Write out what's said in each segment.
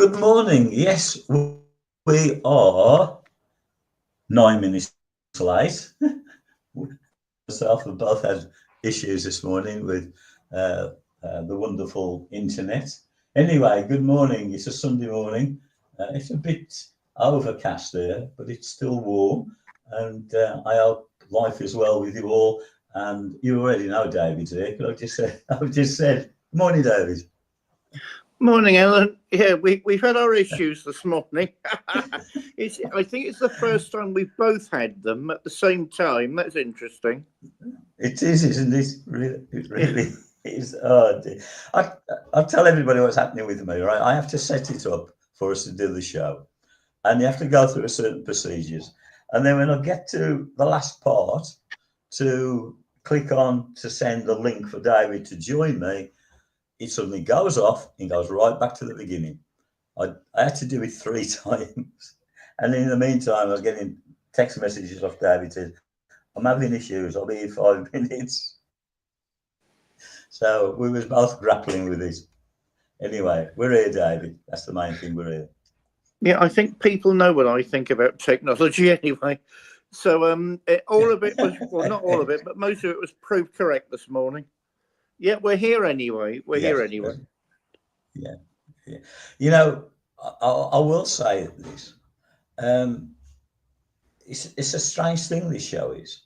Good morning. Yes, we are 9 minutes late. Myself have both had issues this morning with the wonderful internet. Anyway, good morning. It's a Sunday morning. It's a bit overcast there, but it's still warm. And I hope life is well with you all. And you already know David's here. I've just said, morning, David. Morning, Alan. Yeah, we've had our issues this morning. I think it's the first time we've both had them at the same time. That's interesting. It is, isn't it? It really is. Oh, dear. I'll tell everybody what's happening with me, right? I have to set it up for us to do the show, and you have to go through certain procedures. And then when I get to the last part, to click on to send the link for David to join me, it suddenly goes off and goes right back to the beginning. I had to do it 3 times. And in the meantime, I was getting text messages off David saying, I'm having issues, I'll be in 5 minutes. So we was both grappling with it. Anyway, we're here, David. That's the main thing, we're here. Yeah, I think people know what I think about technology anyway. So all of it was, well, not all of it, but most of it was proved correct this morning. Yeah, we're here anyway. Here anyway. Yeah. You know, I will say this. It's a strange thing, this show is,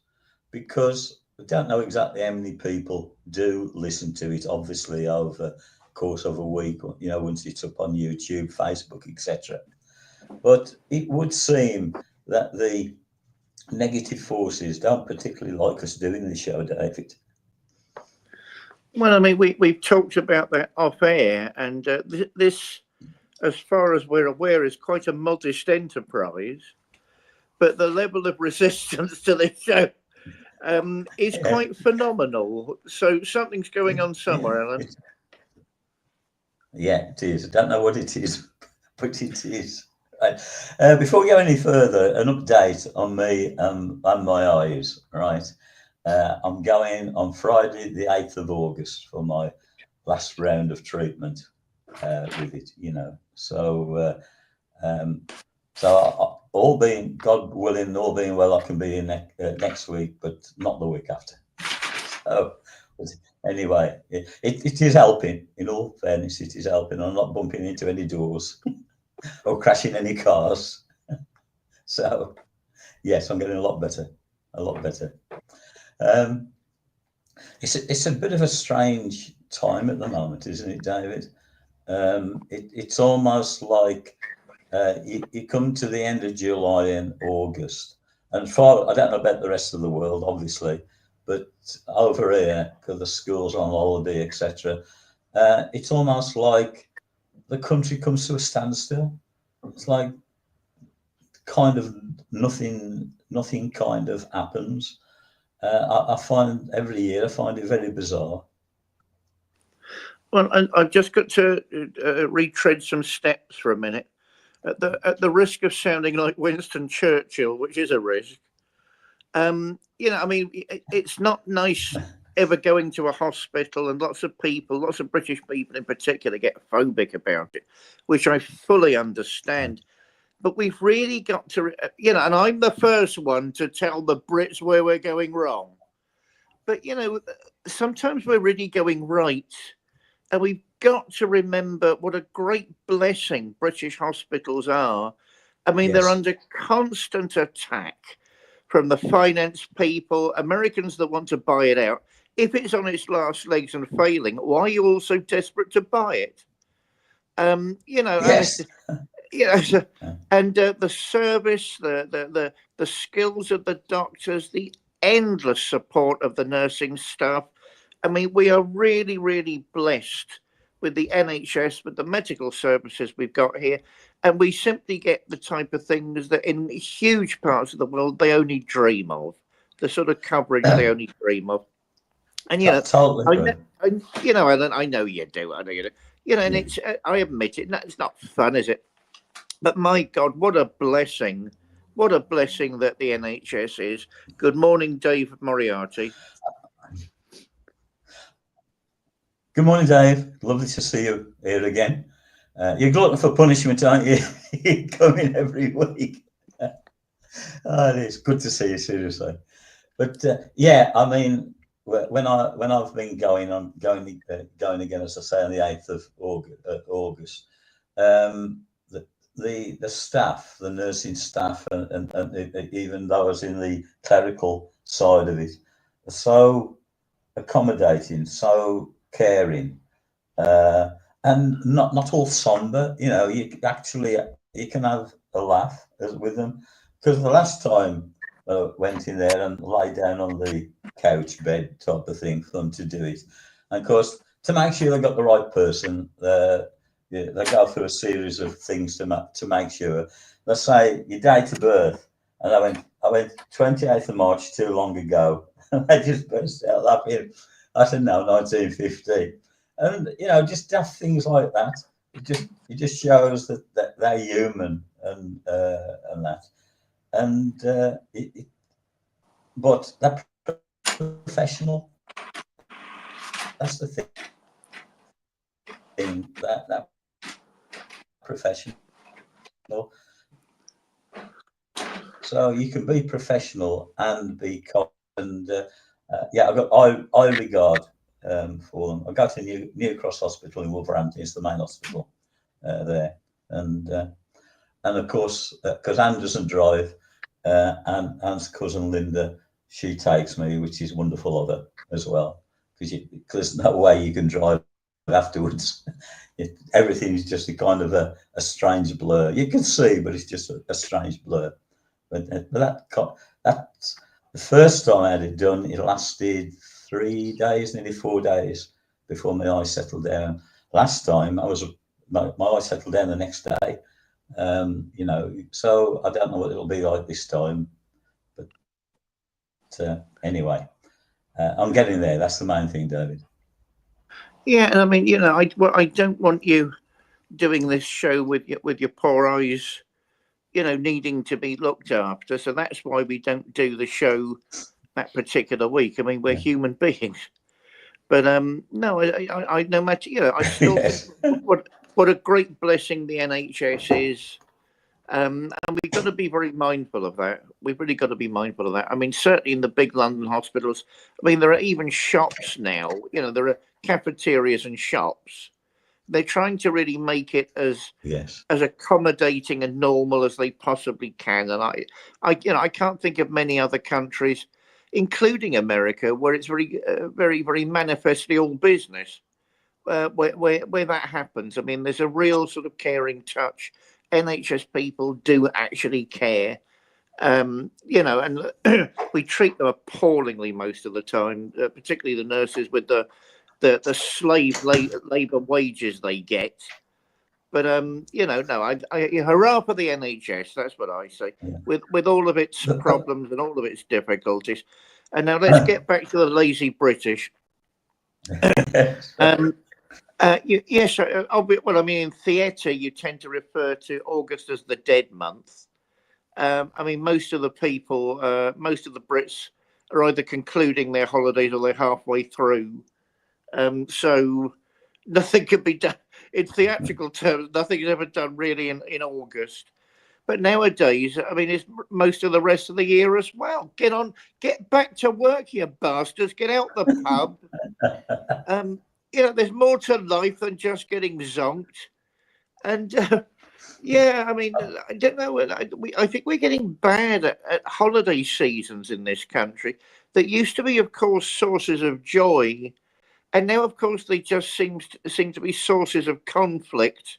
because we don't know exactly how many people do listen to it, obviously, over the course of a week, you know, once it's up on YouTube, Facebook, etc. But it would seem that the negative forces don't particularly like us doing the show, David. Well, I mean, we've talked about that off air, and this, as far as we're aware, is quite a modest enterprise. But the level of resistance to this show is quite phenomenal. So something's going on somewhere, Alan. Yeah, it is. I don't know what it is, but it is. Right. Before we go any further, an update on me and my eyes, right? I'm going on Friday, the 8th of August, for my last round of treatment with it, you know. So, all being, God willing, all being well, I can be in next week, but not the week after. So, but anyway, it is helping. In all fairness, it is helping. I'm not bumping into any doors or crashing any cars. So, yes, I'm getting a lot better. It's a bit of a strange time at the moment, isn't it, David? It's almost like you come to the end of July and August, and I don't know about the rest of the world, obviously, but over here, because the schools are on holiday, etc., it's almost like the country comes to a standstill. It's like kind of nothing kind of happens. I find every year, I find it very bizarre. Well, I've just got to retread some steps for a minute. At the risk of sounding like Winston Churchill, which is a risk, you know, I mean, it's not nice ever going to a hospital, and lots of British people in particular, get phobic about it, which I fully understand. But we've really got to, you know, and I'm the first one to tell the Brits where we're going wrong. But, you know, sometimes we're really going right. And we've got to remember what a great blessing British hospitals are. I mean, they're under constant attack from the finance people, Americans that want to buy it out. If it's on its last legs and failing, why are you all so desperate to buy it? You know, and the service, the skills of the doctors, the endless support of the nursing staff. I mean, we are really, really blessed with the NHS, with the medical services we've got here. And we simply get the type of things that in huge parts of the world, they only dream of, the sort of coverage they only dream of. And, you know, Alan, I know you do. You know, and it's, I admit it, it's not fun, is it? But my God, what a blessing. What a blessing that the NHS is. Good morning, Dave Moriarty. Good morning, Dave. Lovely to see you here again. You're glutton for punishment, aren't you? You come in every week. It's good to see you, seriously. But yeah, I mean, when I've been going again, as I say, on the 8th of August, the the staff, the nursing staff, and even those in the clerical side of it, are so accommodating, so caring, uh, and not all somber. You know, you can have a laugh with them, because the last time I went in there and lay down on the couch bed type of thing for them to do it, and of course to make sure they got the right person, yeah, they go through a series of things to make sure. Let's say your date of birth, and I went 28th of March too long ago, and they just burst out laughing. I said no, 1950. And just daft things like that. It just shows that they're human, and that, and but they're professional. That's the thing. That professional. So you can be professional and be kind. And yeah, I regard for them. I go to New Cross Hospital in Wolverhampton. It's the main hospital there, and of course, because Anne doesn't drive, and Anne's cousin Linda, she takes me, which is wonderful of her as well, because there's no way you can drive afterwards. Everything's just a kind of a strange blur. You can see, but it's just a strange blur. But that's the first time I had it done. It lasted 3 days, nearly 4 days, before my eyes settled down. Last time my eyes settled down the next day. So I don't know what it'll be like this time, but anyway, I'm getting there. That's the main thing, David. Yeah, and I mean, I don't want you doing this show with your poor eyes, needing to be looked after. So that's why we don't do the show that particular week. I mean, we're Yeah. human beings. But no, I no matter, I still think Yes. what a great blessing the NHS is. And we've got to be very mindful of that. We've really got to be mindful of that. I mean, certainly in the big London hospitals, I mean, there are even shops now, there are cafeterias and shops. They're trying to really make it Yes. as accommodating and normal as they possibly can. And I can't think of many other countries, including America, where it's very, very, very manifestly all business. Where that happens. I mean, there's a real sort of caring touch. NHS people do actually care, and we treat them appallingly most of the time, particularly the nurses with the slave labour wages they get. But no, I hurrah for the NHS. That's what I say. Yeah. With all of its problems and all of its difficulties. And now let's get back to the lazy British. Yes, well, I mean, in theatre, you tend to refer to August as the dead month. I mean, most of the Brits are either concluding their holidays or they're halfway through. So nothing can be done in theatrical terms. Nothing is ever done really in August. But nowadays, I mean, it's most of the rest of the year as well. Get back to work, you bastards. Get out the pub. There's more to life than just getting zonked. And yeah, I mean, I don't know. I think we're getting bad at holiday seasons in this country. That used to be, of course, sources of joy, and now, of course, they just seem to be sources of conflict,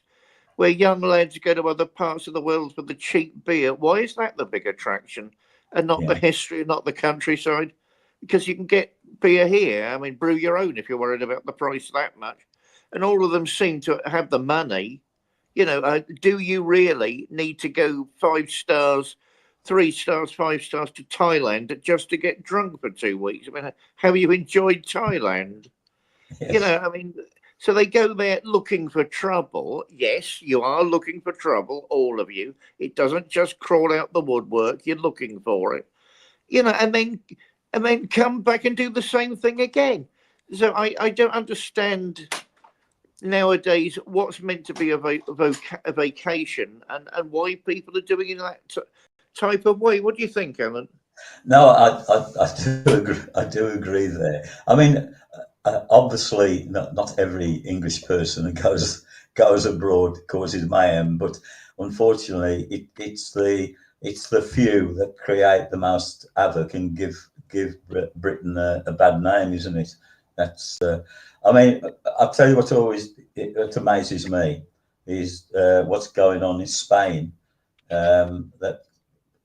where young lads go to other parts of the world for the cheap beer. Why is that the big attraction, and not the Yeah. history, and not the countryside? Because you can get beer here. I mean, brew your own if you're worried about the price that much. And all of them seem to have the money. Do you really need to go 5 stars, 3 stars, 5 stars to Thailand just to get drunk for 2 weeks? I mean, have you enjoyed Thailand? Yes. I mean, so they go there looking for trouble. Yes, you are looking for trouble, all of you. It doesn't just crawl out the woodwork. You're looking for it. And then come back and do the same thing again. So I don't understand nowadays what's meant to be a vacation, and why people are doing it in that type of way. What do you think, Alan? No, I do agree. I do agree there. I mean, obviously, not every English person goes abroad causes mayhem, but unfortunately, it's the few that create the most havoc and give Britain a bad name, isn't it? That's. I mean, I'll tell you what always it amazes me is what's going on in Spain. That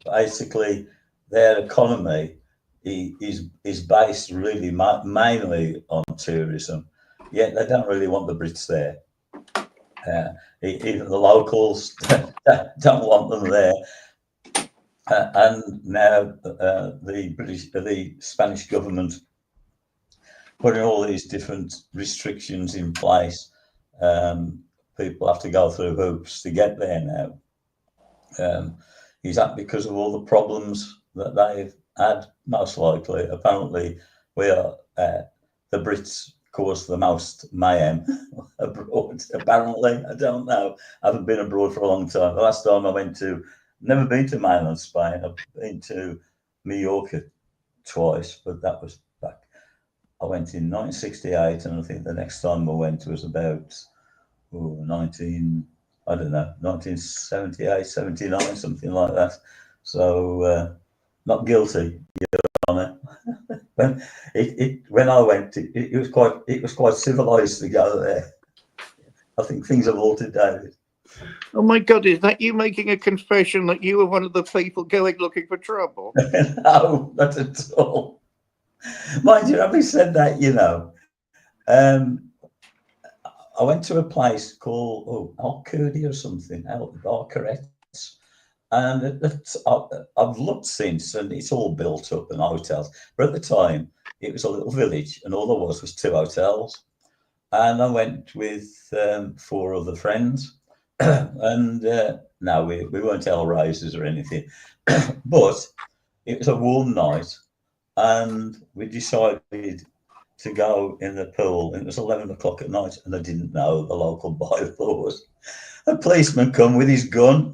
basically their economy is based really mainly on tourism. Yet they don't really want the Brits there. Even the locals don't want them there. And now the Spanish government putting all these different restrictions in place. People have to go through hoops to get there now. Is that because of all the problems that they've had? Most likely. Apparently, we are the Brits cause the most mayhem abroad. Apparently, I don't know. I haven't been abroad for a long time. The last time I went to, never been to mainland Spain. I've been to Mallorca twice, but that was back. I went in 1968, and I think the next time I went was about 19, I don't know, 1978, 79, something like that. So not guilty, Your Honour. When I went, it was quite civilised to go there. I think things have altered, David. Oh my God, is that you making a confession that you were one of the people going looking for trouble? No, not at all. Mind you, having said that, um, I went to a place called Alcurdy or something, Alcarettes, and I've looked since, and it's all built up and hotels. But at the time, it was a little village, and all there was two hotels. And I went with four other friends, and no, we weren't Hellraisers or anything, but it was a warm night, and we decided to go in the pool. And it was 11 o'clock at night, and I didn't know the local bylaws. A policeman come with his gun,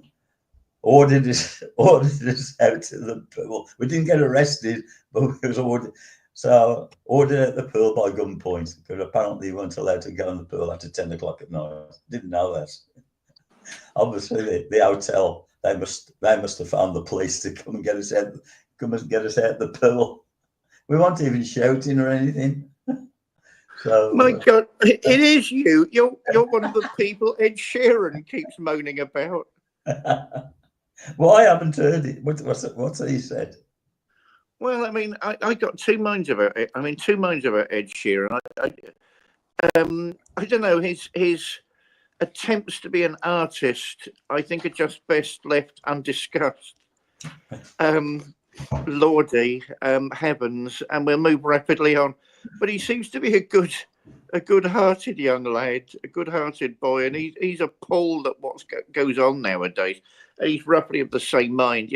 ordered us out to the pool. We didn't get arrested, but we was ordered. So ordered at the pool by gunpoint, because apparently you weren't allowed to go in the pool after 10 o'clock at night. Didn't know that. Obviously, the hotel they must have found the police to come and get us out the pool. We weren't even shouting or anything. So My God, it is you. You're one of the people Ed Sheeran keeps moaning about. well, I haven't heard it. What's he said? Well, I mean, I got two minds about it. I mean, two minds about Ed Sheeran. I don't know, his attempts to be an artist, I think, are just best left undiscussed. Lordy, heavens, and we'll move rapidly on. But he seems to be a good-hearted young lad, a good-hearted boy, and he's appalled at what goes on nowadays. He's roughly of the same mind,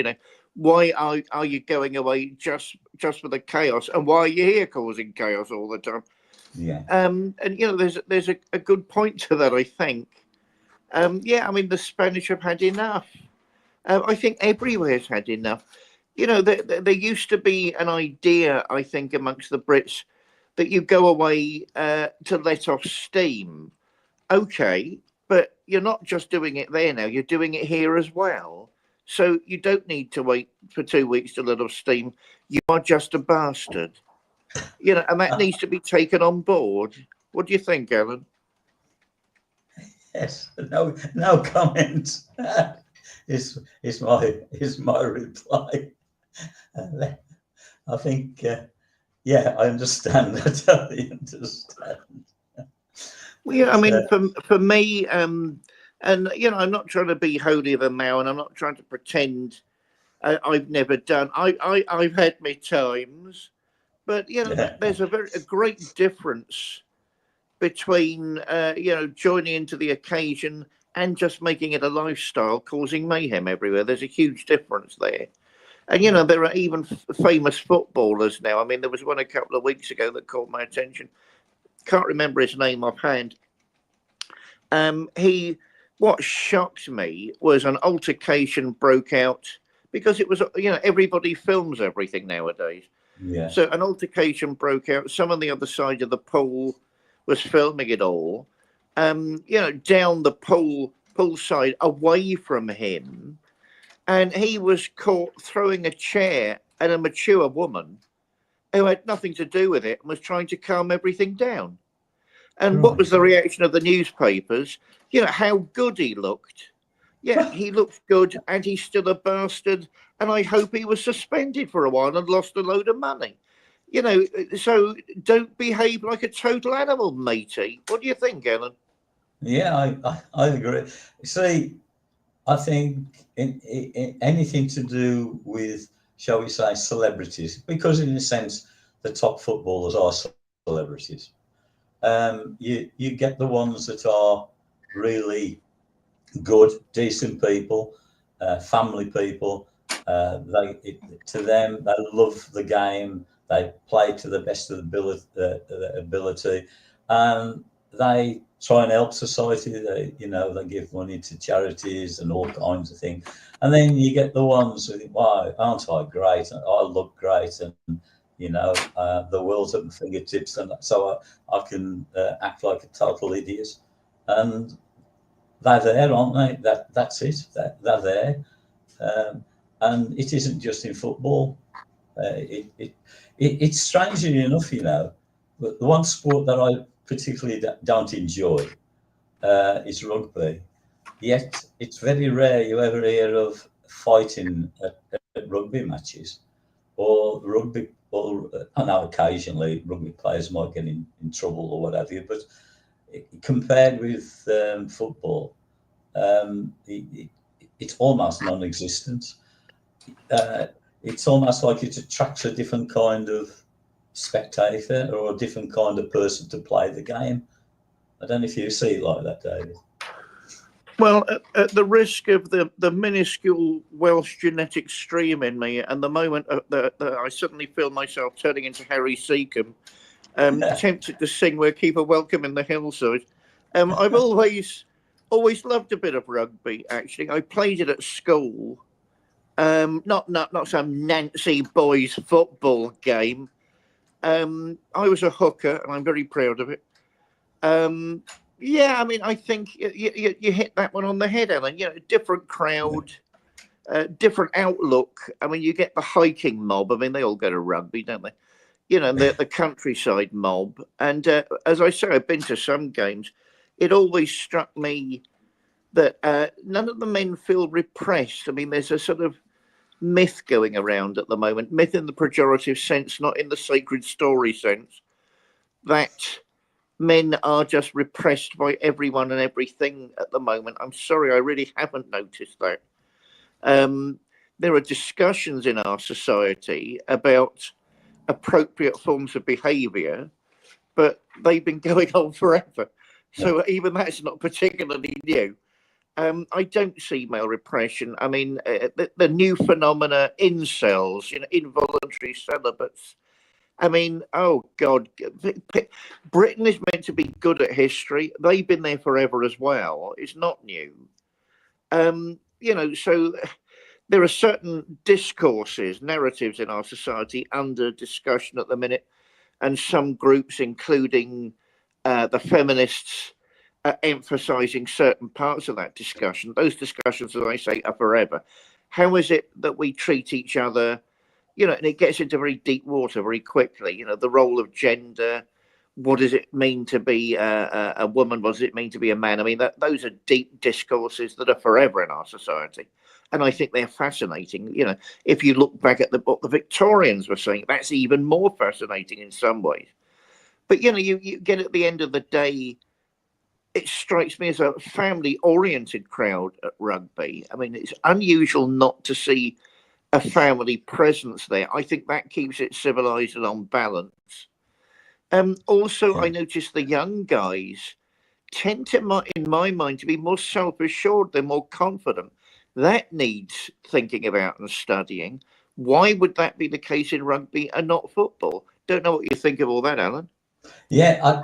Why are you going away just for the chaos, and why are you here causing chaos all the time? Yeah. And there's a good point to that, I think. Yeah, I mean, the Spanish have had enough. I think everywhere's had enough. There used to be an idea, I think, amongst the Brits that you go away to let off steam. Okay, but you're not just doing it there now, you're doing it here as well. So you don't need to wait for 2 weeks to let off steam. You are just a bastard. And that needs to be taken on board. What do you think, Alan? Yes. No comment. Is my reply. I think. Yeah, I understand. I totally understand. Well, yeah, I mean, for me, and I'm not trying to be holier than thou, and I'm not trying to pretend I've never done. I've had my times, but there's a great difference between joining into the occasion and just making it a lifestyle, causing mayhem everywhere. There's a huge difference there. And there are even famous footballers now. I mean, there was one a couple of weeks ago that caught my attention. Can't remember his name offhand. What shocked me was an altercation broke out because it was, everybody films everything nowadays. Yeah. So an altercation broke out. Some on the other side of the pool was filming it all. Down the pool side, away from him, and he was caught throwing a chair at a mature woman who had nothing to do with it and was trying to calm everything down. And what was the reaction of the newspapers? How good he looked. Yeah, he looked good, and he's still a bastard. And I hope he was suspended for a while and lost a load of money. So don't behave like a total animal, matey. What do you think, Ellen? Yeah, I agree. See, I think in anything to do with, shall we say, celebrities, because in a sense, the top footballers are celebrities. You get the ones that are really good, decent people, family people. To them, they love the game. They play to the best of the ability, and they try and help society. They give money to charities and all kinds of things. And then you get the ones who think, "Wow, aren't I great? I look great, and the world's at my fingertips, and so I can act like a total idiot." And they're there, aren't they? That's it. They're there, um, and it isn't just in football. It's strangely enough, but the one sport that I particularly don't enjoy is rugby. Yet it's very rare you ever hear of fighting at rugby matches or rugby. Or I know occasionally rugby players might get in trouble or whatever, but compared with football, it's almost non-existent. Uh, it's almost like it attracts a different kind of spectator or a different kind of person to play the game. I don't know if you see it like that, David. Well, at the risk of the minuscule Welsh genetic stream in me, and the moment that I suddenly feel myself turning into Harry Seacombe, tempted to sing "We'll Keep a Welcome in the Hillside." I've always loved a bit of rugby. Actually, I played it at school. Not some Nancy boys football game. I was a hooker, and I'm very proud of it. Yeah, I mean, I think you hit that one on the head, Ellen. Different crowd, different outlook. I mean, you get the hiking mob. I mean, they all go to rugby, don't they? The countryside mob. And as I say, I've been to some games. It always struck me that none of the men feel repressed. I mean, there's a sort of myth going around at the moment, myth in the pejorative sense, not in the sacred story sense, that men are just repressed by everyone and everything at the moment. I'm sorry, I really haven't noticed that. There are discussions in our society about appropriate forms of behaviour, but they've been going on forever. So even that's not particularly new. I don't see male repression. I mean, the new phenomena, incels, involuntary celibates. I mean, oh God, Britain is meant to be good at history. They've been there forever as well. It's not new. So there are certain discourses, narratives in our society under discussion at the minute, and some groups, including the feminists, emphasizing certain parts of that discussion. Those discussions, as I say, are forever. How is it that we treat each other? And it gets into very deep water very quickly. The role of gender. What does it mean to be a woman? What does it mean to be a man? I mean, those are deep discourses that are forever in our society. And I think they're fascinating. If you look back at what the Victorians were saying, that's even more fascinating in some ways. But, you get at the end of the day, it strikes me as a family-oriented crowd at rugby. I mean, it's unusual not to see a family presence there. I think that keeps it civilized and on balance. Also, I noticed the young guys tend to, in my mind, to be more self-assured. They're more confident. That needs thinking about and studying. Why would that be the case in rugby and not football? Don't know what you think of all that, Alan. Yeah,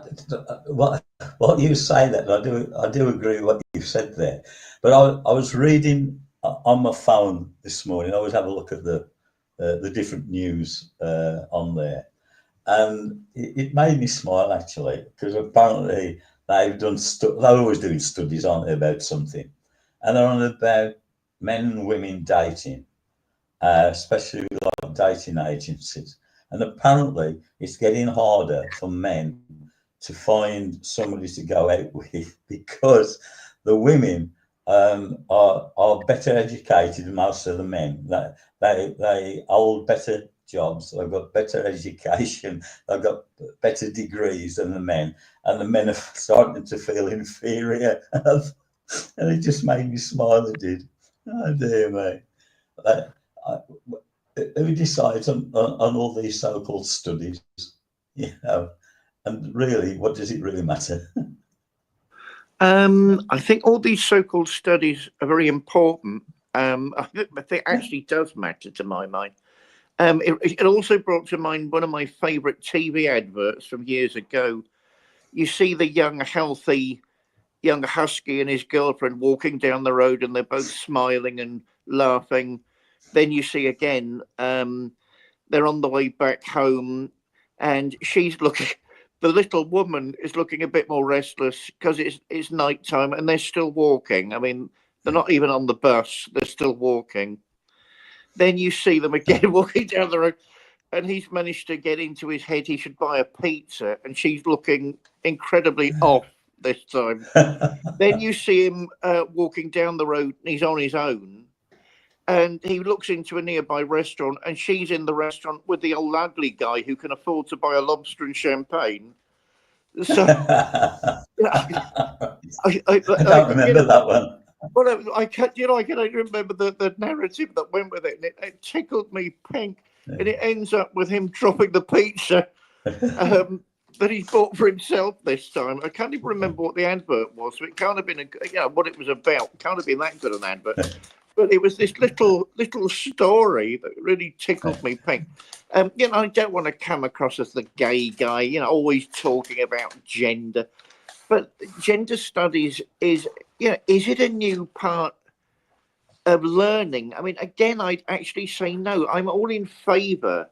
what you say that I do agree with what you said there, but I was reading on my phone this morning. I always have a look at the different news on there, and it made me smile actually because apparently they're always doing studies, aren't they, about something, and they're on about men and women dating, especially with like dating agencies. And apparently, it's getting harder for men to find somebody to go out with because the women are better educated than most of the men. They hold better jobs, they've got better education, they've got better degrees than the men, and the men are starting to feel inferior. And it just made me smile. It did. Oh dear me. Uh, I- who decides on all these so-called studies? You know, and really, what does it really matter? I think all these so-called studies are very important. I think it actually does matter to my mind. It also brought to mind one of my favourite TV adverts from years ago. You see the young, healthy, young husky and his girlfriend walking down the road, and they're both smiling and laughing. Then you see again, they're on the way back home, and she's looking. The little woman is looking a bit more restless because it's night time, and they're still walking. I mean, they're not even on the bus; they're still walking. Then you see them again walking down the road, and he's managed to get into his head he should buy a pizza, and she's looking incredibly off this time. Then you see him walking down the road, and he's on his own, and he looks into a nearby restaurant, and she's in the restaurant with the old ugly guy who can afford to buy a lobster and champagne. So I don't remember that one. well, I can, I can only remember the narrative that went with it, and it tickled me pink. And it ends up with him dropping the pizza that he bought for himself this time. I can't even remember what the advert was, so it can't have been what it was about. Can't have been that good an advert. But it was this little story that really tickled me pink. I don't want to come across as the gay guy, always talking about gender. But gender studies is it a new part of learning? I mean, again, I'd actually say no. I'm all in favour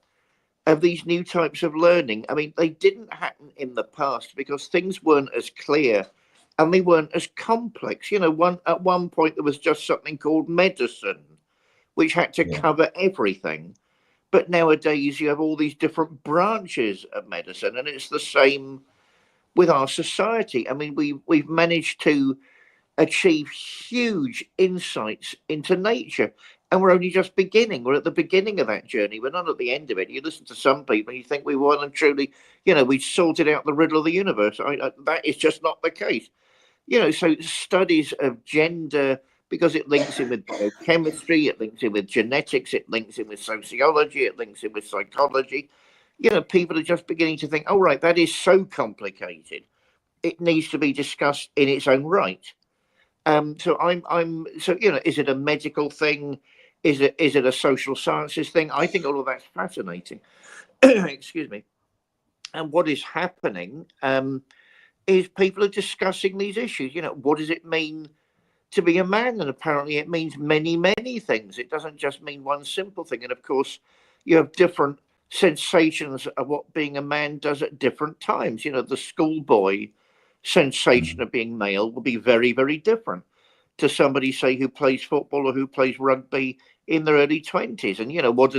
of these new types of learning. I mean, they didn't happen in the past because things weren't as clear and they weren't as complex. At one point there was just something called medicine, which had to Yeah, cover everything. But nowadays you have all these different branches of medicine, and it's the same with our society. I mean, we've managed to achieve huge insights into nature. And we're only just beginning. We're at the beginning of that journey. We're not at the end of it. You listen to some people, and you think we well and truly, we sorted out the riddle of the universe. That is just not the case. So studies of gender, because it links in with biochemistry, it links in with genetics, it links in with sociology, it links in with psychology. People are just beginning to think, oh, right, that is so complicated. It needs to be discussed in its own right. So is it a medical thing? Is it a social sciences thing? I think all of that's fascinating. Excuse me. And what is happening is people are discussing these issues. What does it mean to be a man? And apparently, it means many, many things. It doesn't just mean one simple thing. And of course, you have different sensations of what being a man does at different times. The schoolboy sensation of being male will be very, very different to somebody, say, who plays football or who plays rugby in their early 20s. And what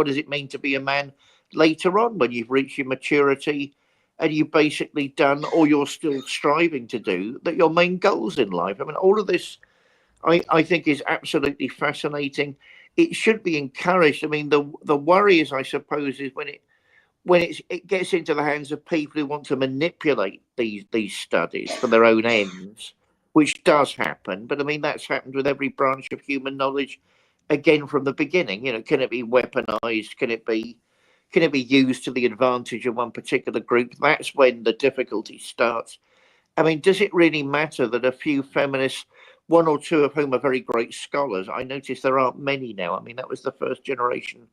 does it mean to be a man later on when you've reached your maturity and you've basically done, or you're still striving to do, that your main goals in life? I mean, all of this I think is absolutely fascinating. It should be encouraged. I mean, the worry is, I suppose, is when it gets into the hands of people who want to manipulate these studies for their own ends, which does happen. But I mean, that's happened with every branch of human knowledge, again from the beginning. Can it be weaponized? Can it be used to the advantage of one particular group? That's when the difficulty starts. I mean, does it really matter that a few feminists, one or two of whom are very great scholars? I notice there aren't many now. I mean, that was the first generation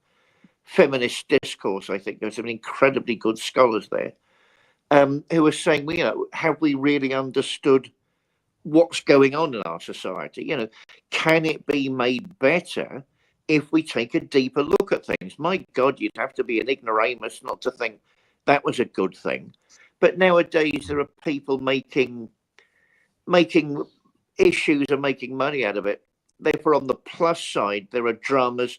feminist discourse. I think there's some incredibly good scholars there. who were saying, well, have we really understood what's going on in our society? Can it be made better if we take a deeper look at things? My God, you'd have to be an ignoramus not to think that was a good thing. But nowadays there are people making issues and making money out of it. Therefore, on the plus side, there are dramas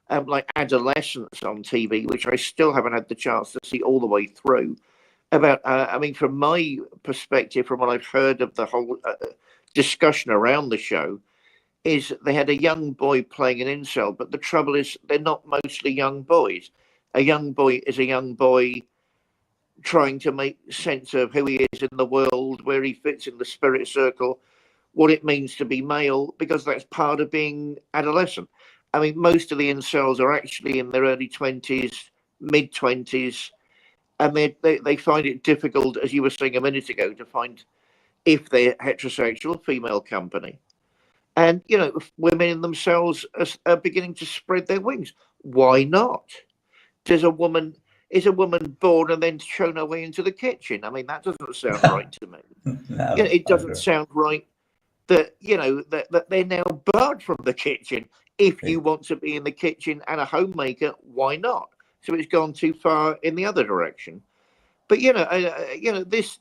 like Adolescence on TV, which I still haven't had the chance to see all the way through. About, from my perspective, from what I've heard of the whole discussion around the show, is they had a young boy playing an incel, but the trouble is they're not mostly young boys. A young boy is a young boy trying to make sense of who he is in the world, where he fits in the spirit circle, what it means to be male, because that's part of being adolescent. I mean, most of the incels are actually in their early 20s, mid 20s, and they find it difficult, as you were saying a minute ago, to find if they're heterosexual, female company. And, women themselves are beginning to spread their wings. Why not? Is a woman born and then shown her way into the kitchen? I mean, that doesn't sound right to me. No, It doesn't sound right that that they're now barred from the kitchen. If you want to be in the kitchen and a homemaker, why not? So it's gone too far in the other direction. But this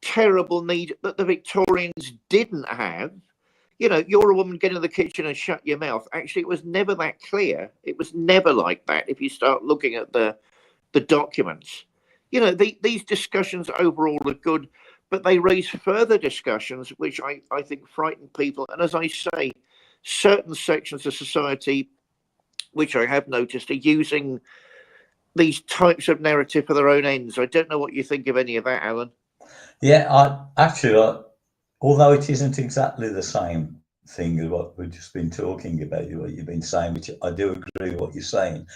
terrible need that the Victorians didn't have. You're a woman, get in the kitchen and shut your mouth. Actually, it was never that clear. It was never like that. If you start looking at the documents, these discussions overall are good, but they raise further discussions, which I think frighten people. And as I say, certain sections of society, which I have noticed, are using these types of narrative for their own ends. I don't know what you think of any of that, Alan. Yeah, although it isn't exactly the same thing as what we've just been talking about, what you've been saying, which I do agree with what you're saying,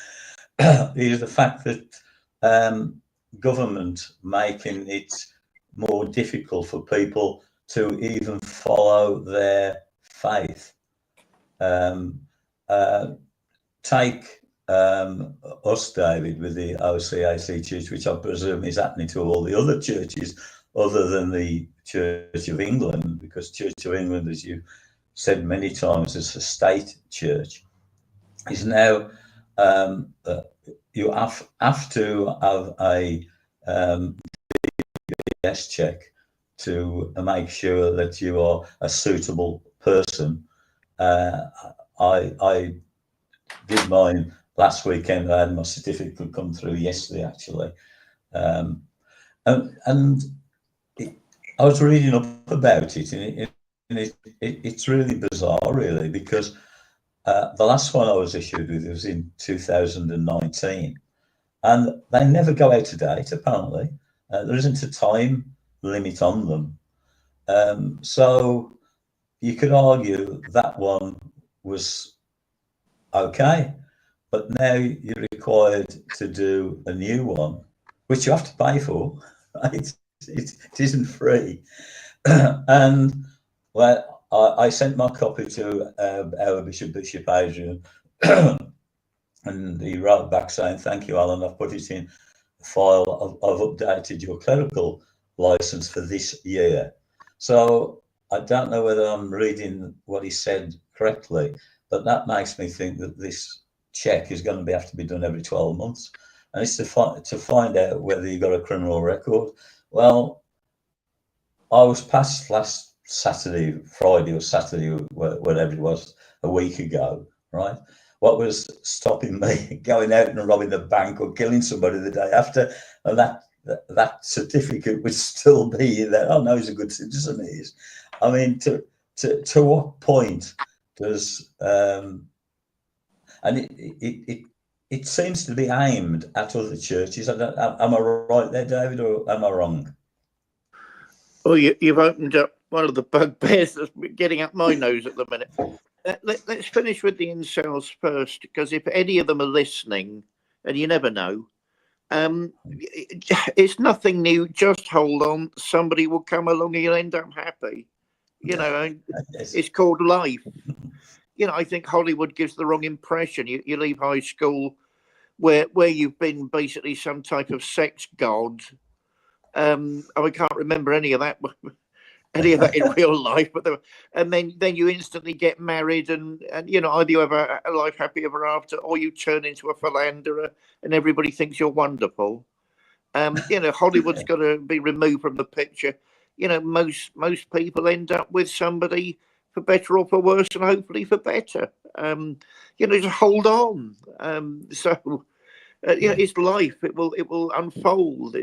is the fact that government making it more difficult for people to even follow their faith. Take us, David, with the OCAC Church, which I presume is happening to all the other churches other than the Church of England, because Church of England, as you said many times, is a state church, is now you have to have a DBS check to make sure that you are a suitable person. I did mine last weekend. I had my certificate come through yesterday, actually, and I was reading up about it, and it's really bizarre, really, because the last one I was issued with was in 2019, and they never go out of date. Apparently, there isn't a time limit on them, so you could argue that one was okay, but now you're required to do a new one, which you have to pay for. Right? It isn't free. And well, I sent my copy to our Bishop Adrian, and he wrote back saying, "Thank you, Alan. I've put it in the file. I've updated your clerical license for this year." So I don't know whether I'm reading what he said correctly, but that makes me think that this check is going to have to be done every 12 months, and it's to find out whether you've got a criminal record. Well, I was passed last Saturday, Friday or Saturday, whatever it was, a week ago, right? What was stopping me going out and robbing a bank or killing somebody the day after? And that certificate would still be there. Oh no, he's a good citizen. He is. I mean, to what point does and it seems to be aimed at other churches. Am I right there, David, or am I wrong? Oh, you've opened up one of the bugbears that's getting up my nose at the minute. Let's finish with the incels first, because if any of them are listening, and you never know, it's nothing new. Just hold on. Somebody will come along and you'll end up happy. Yes. It's called life. I think Hollywood gives the wrong impression. You leave high school where you've been basically some type of sex god, I can't remember any of that in real life, but and then you instantly get married, and either you have a life happy ever after, or you turn into a philanderer, and everybody thinks you're wonderful. Hollywood's got to be removed from the picture. Most people end up with somebody for better or for worse, and hopefully for better. Just hold on. It's life. It will unfold.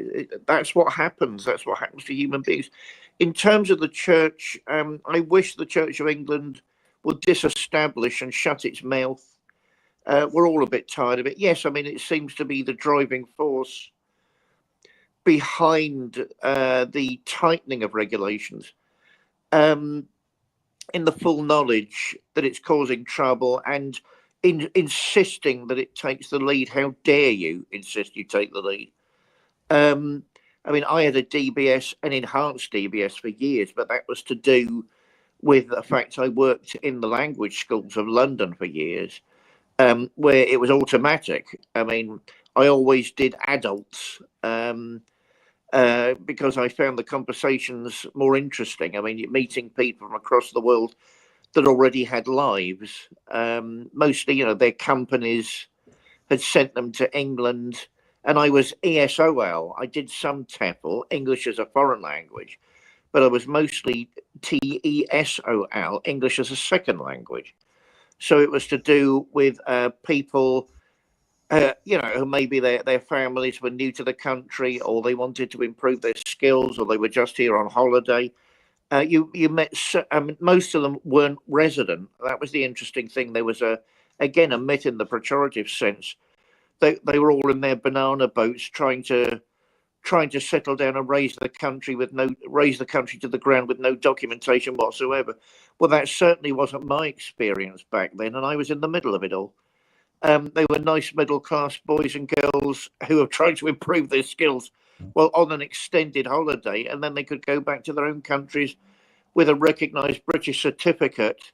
That's what happens. That's what happens to human beings. In terms of the church, I wish the Church of England would disestablish and shut its mouth. We're all a bit tired of it. Yes, I mean, it seems to be the driving force behind the tightening of regulations, in the full knowledge that it's causing trouble, and insisting that it takes the lead. How dare you insist you take the lead? I mean, I had a DBS, an enhanced DBS for years, but that was to do with the fact I worked in the language schools of London for years, where it was automatic. I mean, I always did adults, because I found the conversations more interesting. I mean, meeting people from across the world that already had lives. Mostly, their companies had sent them to England, and I was ESOL. I did some TEFL, English as a foreign language, but I was mostly TESOL, English as a second language. So it was to do with people, who maybe their families were new to the country, or they wanted to improve their skills, or they were just here on holiday. You met, most of them weren't resident. That was the interesting thing. There was again a myth in the pejorative sense. They were all in their banana boats trying to settle down and raise the country to the ground with no documentation whatsoever. Well, that certainly wasn't my experience back then, and I was in the middle of it all. They were nice middle class boys and girls who were trying to improve their skills, well, on an extended holiday, and then they could go back to their own countries with a recognised British certificate,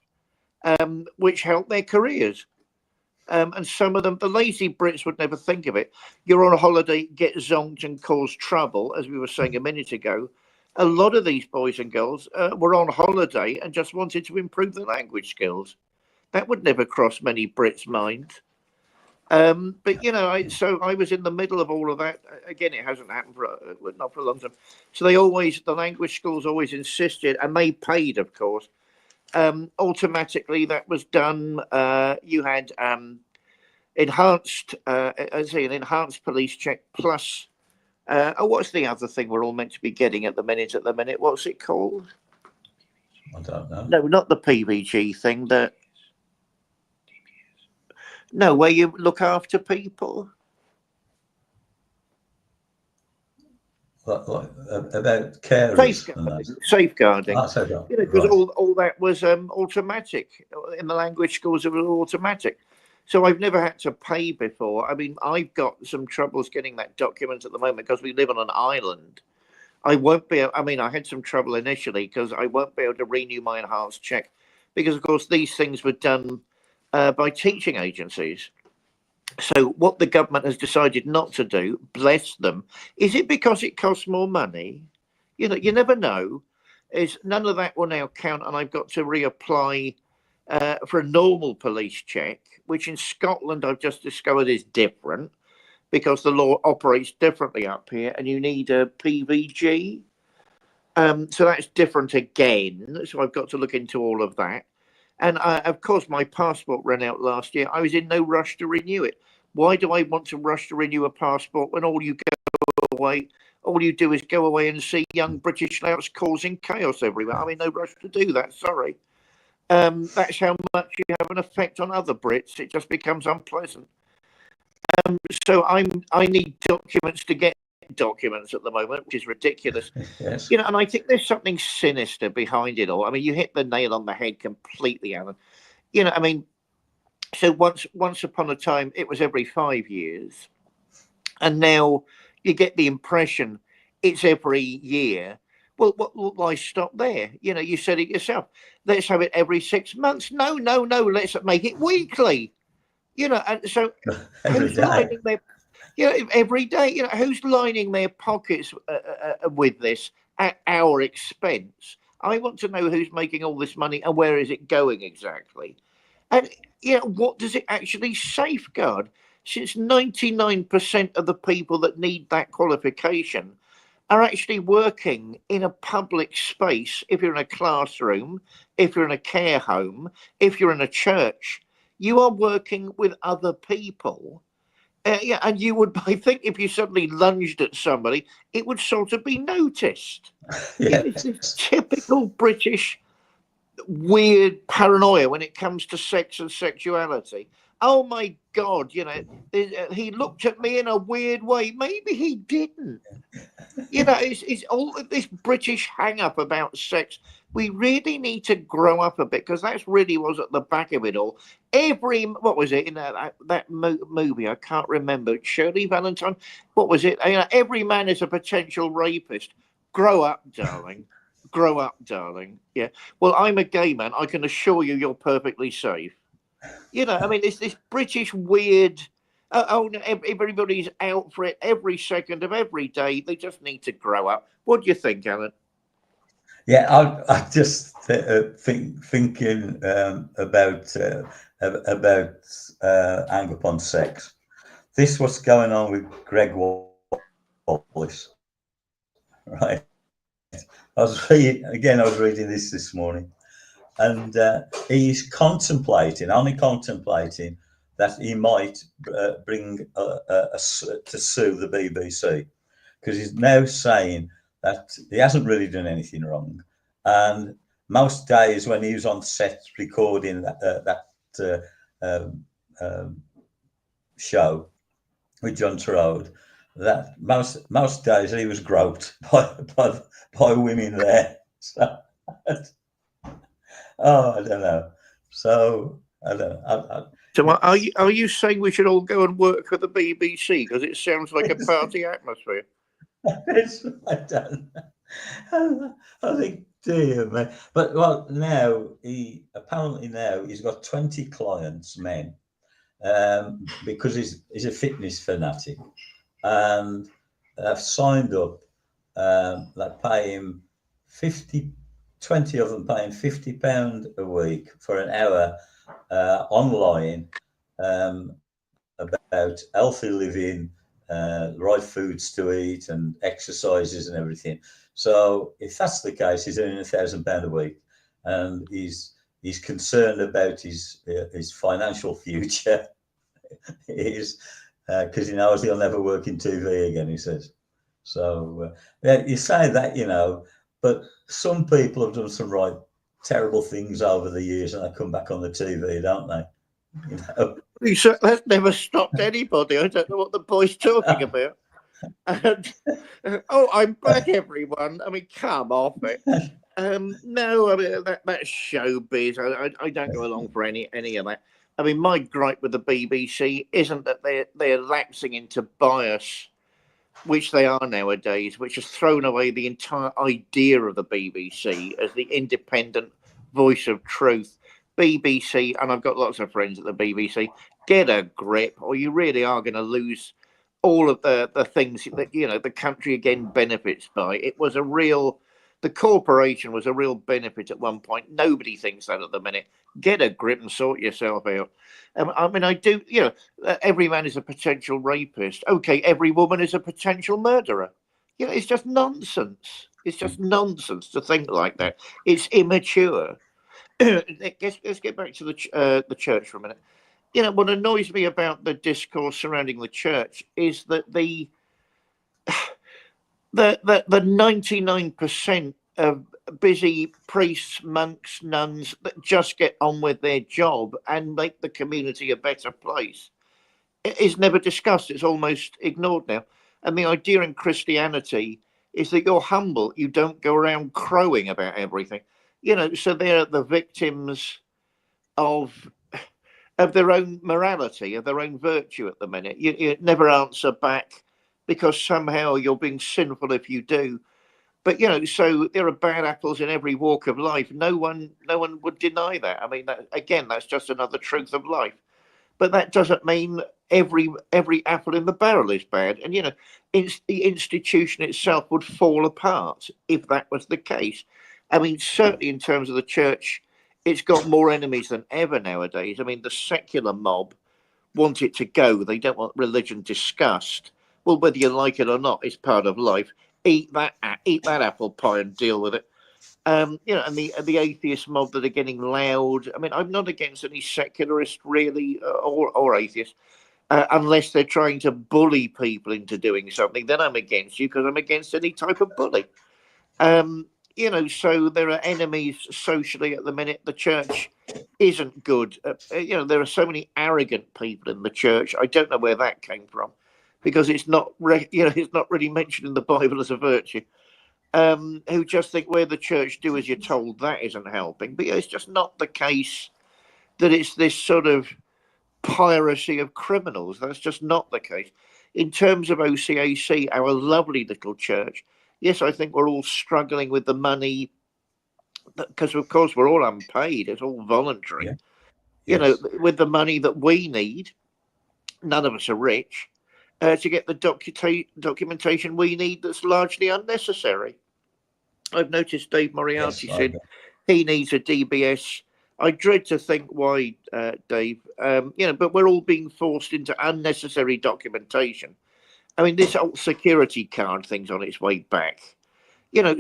which helped their careers. And some of them, the lazy Brits would never think of it. You're on a holiday, get zonked and cause trouble, as we were saying a minute ago. A lot of these boys and girls were on holiday and just wanted to improve their language skills. That would never cross many Brits' minds. But so I was in the middle of all of that. Again, it hasn't happened not for a long time. So the language schools always insisted, and they paid, of course. Automatically, that was done. You had enhanced, an enhanced police check plus. What's the other thing we're all meant to be getting at the minute? What's it called? I don't know. No, not the PVG thing. No, where you look after people. About carers. Safeguarding. Because right. all that was automatic. In the language schools, it was automatic. So I've never had to pay before. I mean, I've got some troubles getting that document at the moment because we live on an island. I won't be. I had some trouble initially because I won't be able to renew my enhanced check because, of course, these things were done by teaching agencies. So what the government has decided not to do, bless them, is it because it costs more money? You never know. Is none of that will now count, and I've got to reapply for a normal police check, which in Scotland I've just discovered is different because the law operates differently up here, and you need a PVG. So that's different again. So I've got to look into all of that. And of course, my passport ran out last year. I was in no rush to renew it. Why do I want to rush to renew a passport when all you do is go away and see young British louts causing chaos everywhere? I'm in no rush to do that. Sorry. That's how much you have an effect on other Brits. It just becomes unpleasant. So I need documents to get documents at the moment, which is ridiculous. Yes. And I think there's something sinister behind it all. I mean, you hit the nail on the head completely, Alan. So once upon a time it was every 5 years, and now you get the impression it's every year. Well, why stop there? You said it yourself. Let's have it every 6 months. No. Let's make it weekly. And so Every who's day. lining their Every day, who's lining their pockets with this at our expense? I want to know who's making all this money and where is it going exactly. And what does it actually safeguard? Since 99% of the people that need that qualification are actually working in a public space. If you're in a classroom, if you're in a care home, if you're in a church, you are working with other people. And you would, I think, if you suddenly lunged at somebody, it would sort of be noticed. It's this Yes. typical British weird paranoia when it comes to sex and sexuality. Oh my God, he looked at me in a weird way. Maybe he didn't. It's all this British hang up about sex. We really need to grow up a bit because that's really was at the back of it all. What was it in that movie? I can't remember. Shirley Valentine. What was it? Every man is a potential rapist. Grow up, darling. Grow up, darling. Yeah. Well, I'm a gay man. I can assure you, you're perfectly safe. I mean, it's this British weird. Everybody's out for it every second of every day. They just need to grow up. What do you think, Alan? Yeah, I just thinking about anger upon sex. This what's going on with Greg Wallace, right? I was reading this morning, and he's only contemplating that he might bring to sue the BBC because he's now saying that he hasn't really done anything wrong, and most days when he was on set recording um, um, show with John Turode, that most days he was groped by women there. So, I don't know. So I don't know. So, are you saying we should all go and work for the BBC because it sounds like a party atmosphere? I don't know. I think, dear man. But well, now he's got 20 clients, men, because he's a fitness fanatic, and they've signed up. They pay him 50, 20 of them paying £50 a week for an hour online, about healthy living, right foods to eat, and exercises and everything. So if that's the case, he's earning £1,000 a week, and he's concerned about his financial future. Is because he knows he'll never work in TV again. He says. So yeah, you say that, but some people have done some right terrible things over the years, and they come back on the TV, don't they? You know. That's never stopped anybody. I don't know what the boy's talking about. And, I'm back, everyone. I mean, come off it. No, I mean that's showbiz. I don't go along for any of that. I mean, my gripe with the BBC isn't that they're lapsing into bias, which they are nowadays, which has thrown away the entire idea of the BBC as the independent voice of truth. BBC, and I've got lots of friends at the BBC, get a grip, or you really are going to lose all of the things that the country again benefits by. It was the corporation was a real benefit at one point. Nobody thinks that at the minute. Get a grip and sort yourself out. I mean, I do. Every man is a potential rapist. Okay, every woman is a potential murderer. It's just nonsense. It's just nonsense to think like that. It's immature. Let's get back to the church for a minute. What annoys me about the discourse surrounding the church is that the 99% of busy priests, monks, nuns that just get on with their job and make the community a better place is never discussed. It's almost ignored now. And the idea in Christianity is that you're humble. You don't go around crowing about everything. So they're the victims of their own morality, of their own virtue at the minute. You never answer back because somehow you're being sinful if you do. But so there are bad apples in every walk of life. No one would deny that. I mean, again, that's just another truth of life. but that doesn't mean every apple in the barrel is bad. And the institution itself would fall apart if that was the case. I mean, certainly in terms of the church, it's got more enemies than ever nowadays. I mean, the secular mob want it to go. They don't want religion discussed. Well, whether you like it or not, it's part of life. Eat that apple pie and deal with it. And the atheist mob that are getting loud. I mean, I'm not against any secularist really, or atheist, unless they're trying to bully people into doing something. Then I'm against you, because I'm against any type of bully. So there are enemies socially at the minute. The church isn't good. There are so many arrogant people in the church. I don't know where that came from, because it's not it's not really mentioned in the Bible as a virtue. Who just think, where the church do as you're told, that isn't helping. But it's just not the case that it's this sort of piracy of criminals. That's just not the case. In terms of OCAC, our lovely little church, yes, I think we're all struggling with the money, because of course we're all unpaid. It's all voluntary. Yeah. Yes. With the money that we need, none of us are rich, to get the documentation we need, that's largely unnecessary. I've noticed Dave Moriarty said he needs a DBS. I dread to think why, Dave. But we're all being forced into unnecessary documentation. I mean, this old security card thing's on its way back.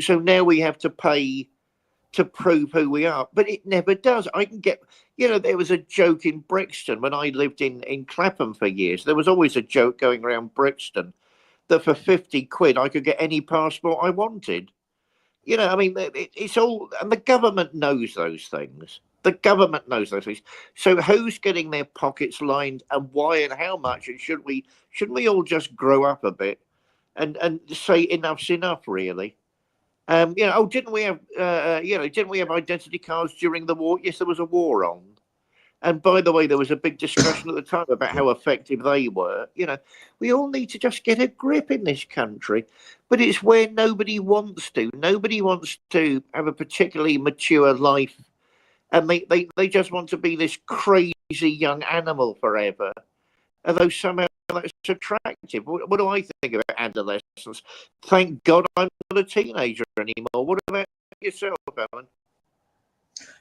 So now we have to pay to prove who we are, but it never does. I can get, there was a joke in Brixton when I lived in Clapham for years. There was always a joke going around Brixton that for 50 quid I could get any passport I wanted. It's all, and the government knows those things. The government knows those things. So who's getting their pockets lined, and why, and how much? And shouldn't we all just grow up a bit and say enough's enough, really? Didn't we have identity cards during the war? Yes, there was a war on. And by the way, there was a big discussion at the time about how effective they were. We all need to just get a grip in this country. But it's where nobody wants to. Nobody wants to have a particularly mature life. And they just want to be this crazy young animal forever. Although somehow that's attractive. What do I think about adolescence? Thank God I'm not a teenager anymore. What about yourself, Alan?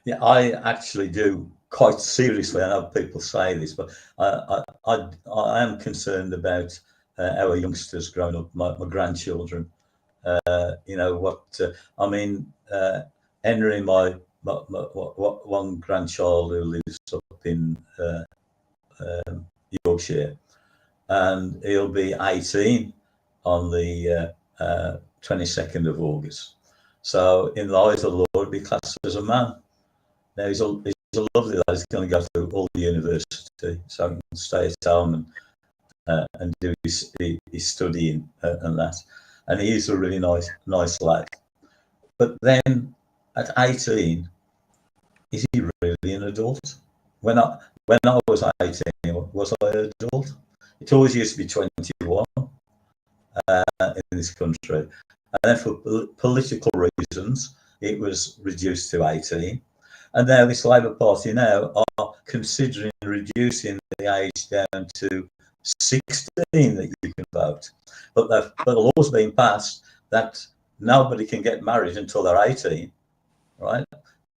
Yeah, I actually do, quite seriously. I know people say this, but I am concerned about our youngsters growing up, my grandchildren. Henry, my one grandchild who lives up in Yorkshire, and he'll be 18 on the 22nd of August. So in the eyes of the Lord, he'll be classed as a man. Now he's a lovely lad. He's going to go through all the university, so he can stay at home and do his studying and that. And he is a really nice lad. But then at 18, is he really an adult? When I was 18, was I an adult? It always used to be 21 in this country, and then for political reasons, it was reduced to 18. And now this Labour Party now are considering reducing the age down to 16 that you can vote. But the law's been passed that nobody can get married until they're 18, right?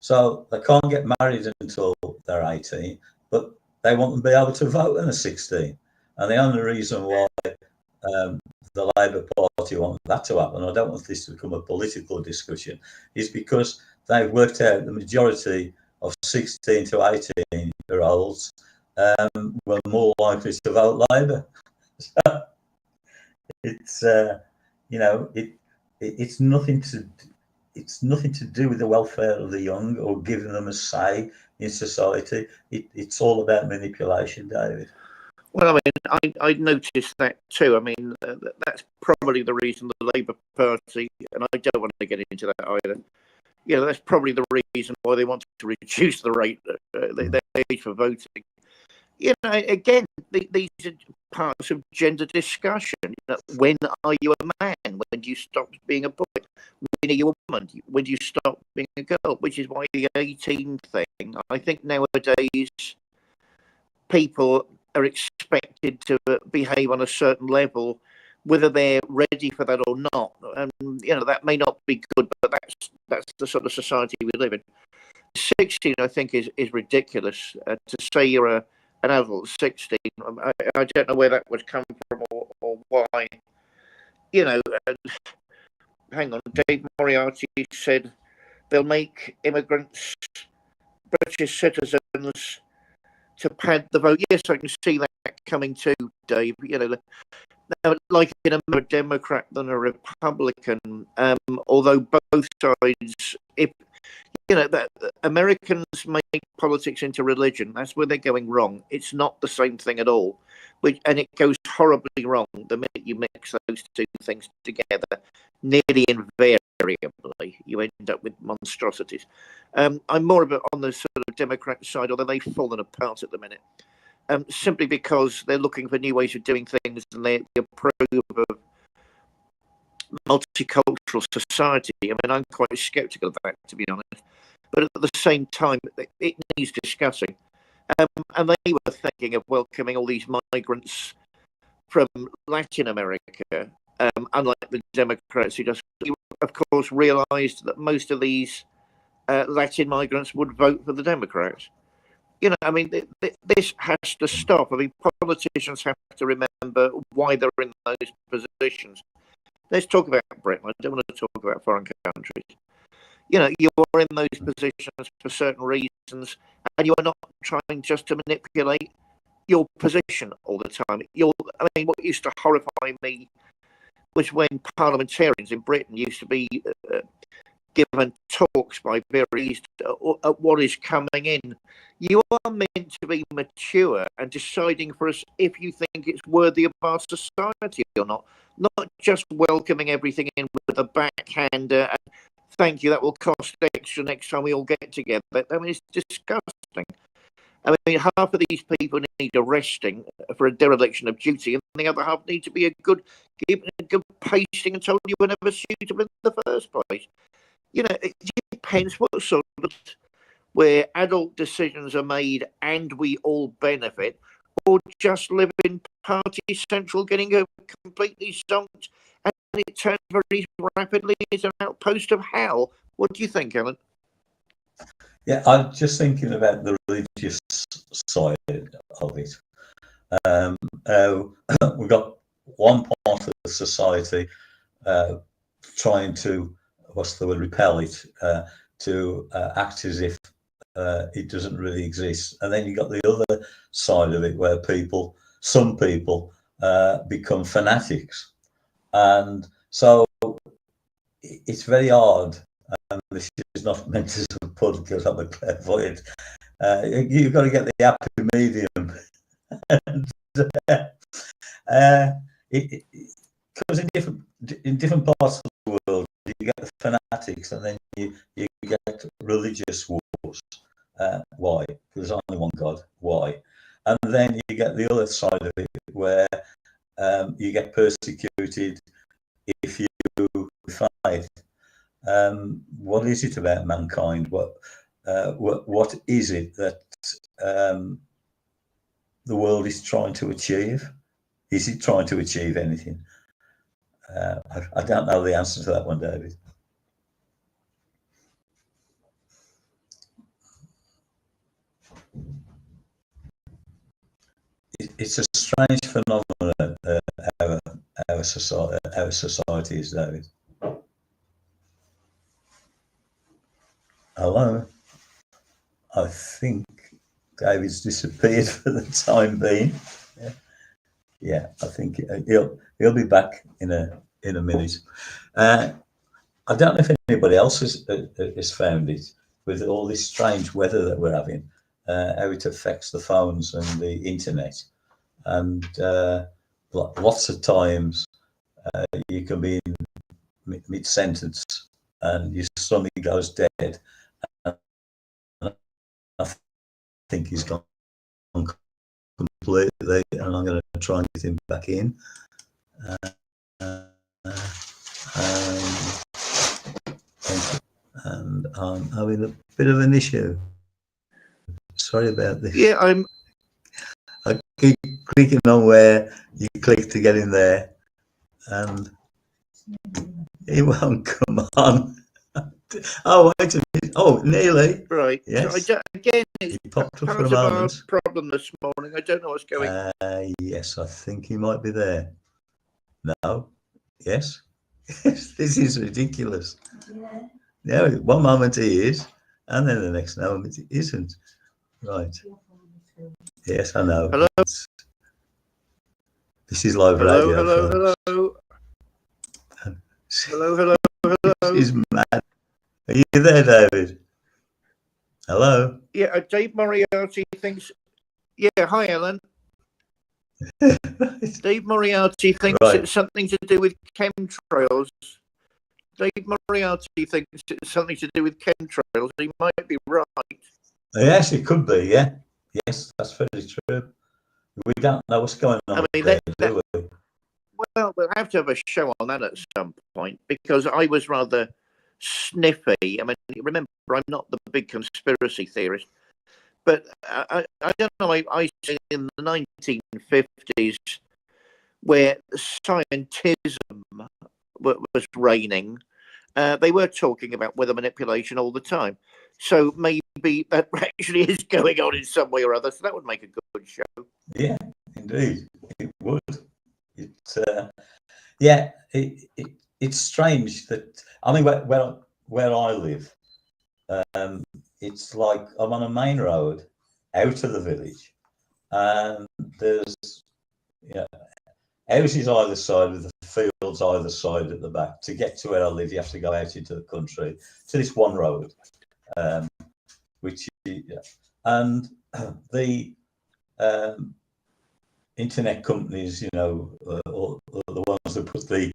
So they can't get married until they're 18, but they want to be able to vote when they're 16. And the only reason why the Labour Party want that to happen, I don't want this to become a political discussion, is because they've worked out the majority of 16 to 18-year-olds were more likely to vote Labour. So it's it's nothing to do with the welfare of the young or giving them a say in society. It's all about manipulation, David. Well, I mean, I noticed that too. I mean, that's probably the reason the Labour Party, and I don't want to get into that either. That's probably the reason why they want to reduce the rate, the age for voting. Again, these are parts of gender discussion. When are you a man? When do you stop being a boy? When are you a woman? When do you stop being a girl? Which is why the 18 thing, I think nowadays, people are expected to behave on a certain level, whether they're ready for that or not. And that may not be good, but that's the sort of society we live in. 16, I think, is ridiculous. To say you're an adult 16, I don't know where that would come from or why. Hang on, Dave Moriarty said they'll make immigrants British citizens to pad the vote. Yes, I can see that coming too, Dave. Like in a Democrat than a Republican, although both sides, if that Americans make politics into religion, that's where they're going wrong. It's not the same thing at all, and it goes horribly wrong the minute you mix those two things together. Nearly invariably, you end up with monstrosities. I'm more of on the sort of Democrat side, although they've fallen apart at the minute. Simply because they're looking for new ways of doing things, and they approve of multicultural society. I mean, I'm quite sceptical of that, to be honest. But at the same time, it needs discussing. And they were thinking of welcoming all these migrants from Latin America, unlike the Democrats, who just, of course, realised that most of these Latin migrants would vote for the Democrats. I mean, this has to stop. I mean, politicians have to remember why they're in those positions. Let's talk about Britain. I don't want to talk about foreign countries. You're in those positions for certain reasons, and you are not trying just to manipulate your position all the time. I mean, what used to horrify me was when parliamentarians in Britain used to be given talks by various at what is coming in. You are meant to be mature and deciding for us if you think it's worthy of our society or not just welcoming everything in with a backhander and thank you, that will cost extra next time we all get together. I mean, it's disgusting. I mean, half of these people need arresting for a dereliction of duty, and the other half need to be given a good pasting and told you were never suitable in the first place. It depends what sort of where adult decisions are made and we all benefit, or just live in party central, getting a completely zonked, and it turns very rapidly into an outpost of hell. What do you think, Alan? Yeah, I'm just thinking about the religious side of it. We've got one part of the society trying to, repel it, to act as if it doesn't really exist. And then you got the other side of it where some people become fanatics. And so it's very hard. And this is not meant as a pun because I'm a clairvoyant. You've got to get the happy medium. Because in different parts of the world, you get the fanatics, and then you get religious wars. Why? There's only one God. Why? And then you get the other side of it, where you get persecuted if you fight. What is it about mankind? What is it that the world is trying to achieve? Is it trying to achieve anything? I don't know the answer to that one, David. It's a strange phenomenon, our society is, David. Hello? I think David's disappeared for the time being. Yeah, I think he'll be back in a minute. I don't know if anybody else has found it with all this strange weather that we're having, how it affects the phones and the internet, and lots of times you can be in mid-sentence and your stomach goes dead. And I think he's gone completely, and I'm going to try and get him back in. And I'm having a bit of an issue. Sorry about this. Yeah, I keep clicking on where you click to get in there, and it won't come on. Oh, wait a minute. Oh, nearly. Right. Yes. So again, it's He popped up for part a of our moment. problem this morning. I don't know what's going on. Yes, I think he might be there. No. Yes. This is ridiculous. Yeah. One moment he is, and then the next moment he isn't. Right. Yes, I know. Hello? This is live Hello, radio. hello, Folks. hello. Hello, hello, hello. This is mad. Are you there, David? Hello? Yeah, Dave Moriarty thinks... Yeah, hi, Alan. Dave Moriarty thinks Right. it's something to do with chemtrails. Dave Moriarty thinks it's something to do with chemtrails. He might be right. Yes, it could be, yeah. Yes, that's very true. We don't know what's going on there, do we? Well, we'll have to have a show on that at some point, because I was rather sniffy. I mean, remember, I'm not the big conspiracy theorist, but I don't know. I see in the 1950s where scientism was reigning, they were talking about weather manipulation all the time. So maybe that actually is going on in some way or other. So that would make a good show. Yeah, indeed, it would. It's strange that, I mean, where I live, it's like I'm on a main road out of the village, and there's houses either side with the fields either side at the back. To get to where I live, you have to go out into the country to this one road, and the internet companies, or the ones that put the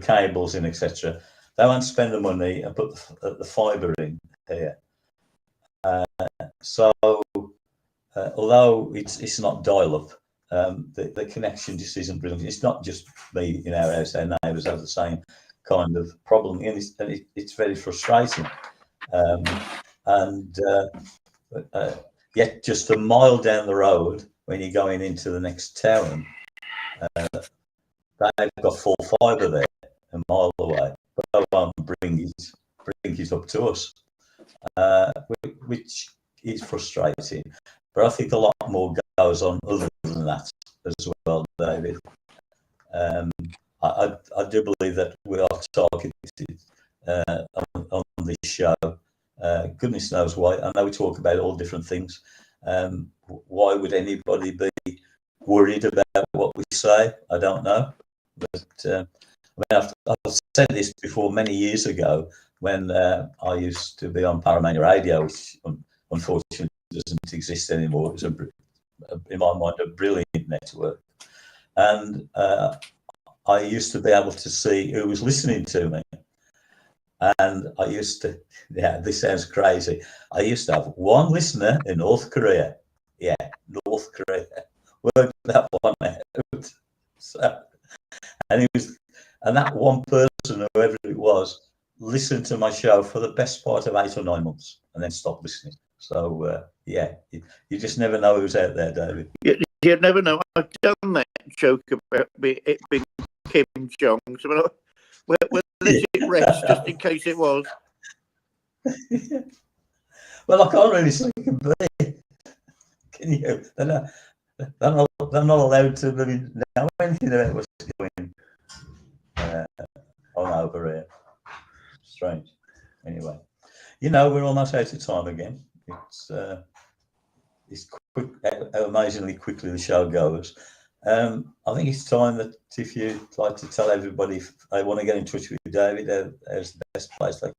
cables in, etc. They won't spend the money and put the fibre in here. So although it's not dial-up, the connection just isn't brilliant. It's not just me in our house; our neighbours have the same kind of problem, and it's very frustrating. Yet, just a mile down the road, when you're going into the next town, they've got full fibre there, a mile away, but they won't bring it up to us, which is frustrating. But I think a lot more goes on other than that as well, David. I do believe that we are targeted on this show. Goodness knows why. I know we talk about all different things. Why would anybody be worried about what we say? I don't know. But I mean, I've said this before many years ago when I used to be on Paramania Radio, which unfortunately doesn't exist anymore. It was, in my mind, a brilliant network. And I used to be able to see who was listening to me. And I used to, this sounds crazy. I used to have one listener in North Korea. Yeah, North Korea. Worked that one out. So, and that one person, whoever it was, listened to my show for the best part of 8 or 9 months and then stopped listening. So, you just never know who's out there, David. You never know. I've done that joke about it being Kim Jong. So we'll let it rest just in case it was. Well, I can't really say it can be. Can you? They're not allowed to really know anything about what's going on over here. Strange. Anyway, we're almost out of time again. It's quick, how amazingly quickly the show goes. I think it's time that if you'd like to tell everybody if they want to get in touch with you, David, there's the best place how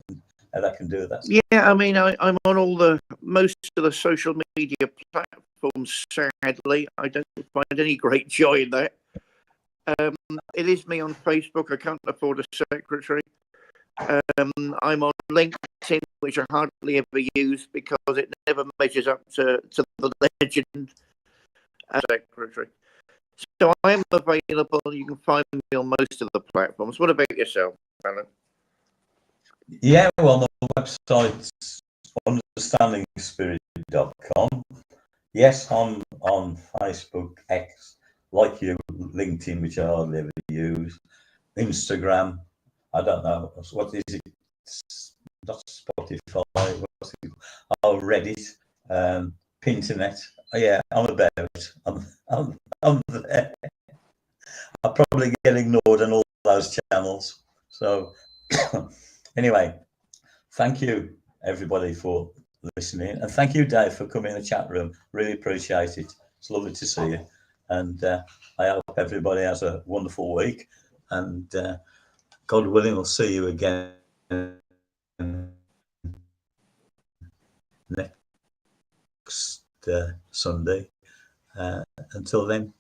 they can do that. Yeah, I mean, I'm on most of the social media platforms. Sadly, I don't find any great joy in that. It is me on Facebook. I can't afford a secretary. I'm on LinkedIn, which I hardly ever use because it never measures up to the legend as secretary. So I am available. You can find me on most of the platforms. What about yourself, Alan? Yeah, well, the website's understandingspirit.com. Yes, I'm on Facebook, X, like you, LinkedIn, which I hardly ever use, Instagram. I don't know what is it. Not Spotify. What's it? Oh, Reddit, Pinternet. Oh, yeah, I'm about. I'm there. I probably get ignored on all those channels. So anyway, thank you everybody for listening, and thank you, Dave, for coming in the chat room. Really appreciate it. It's lovely to see you, and I hope everybody has a wonderful week, and God willing, we'll see you again next Sunday. Until then,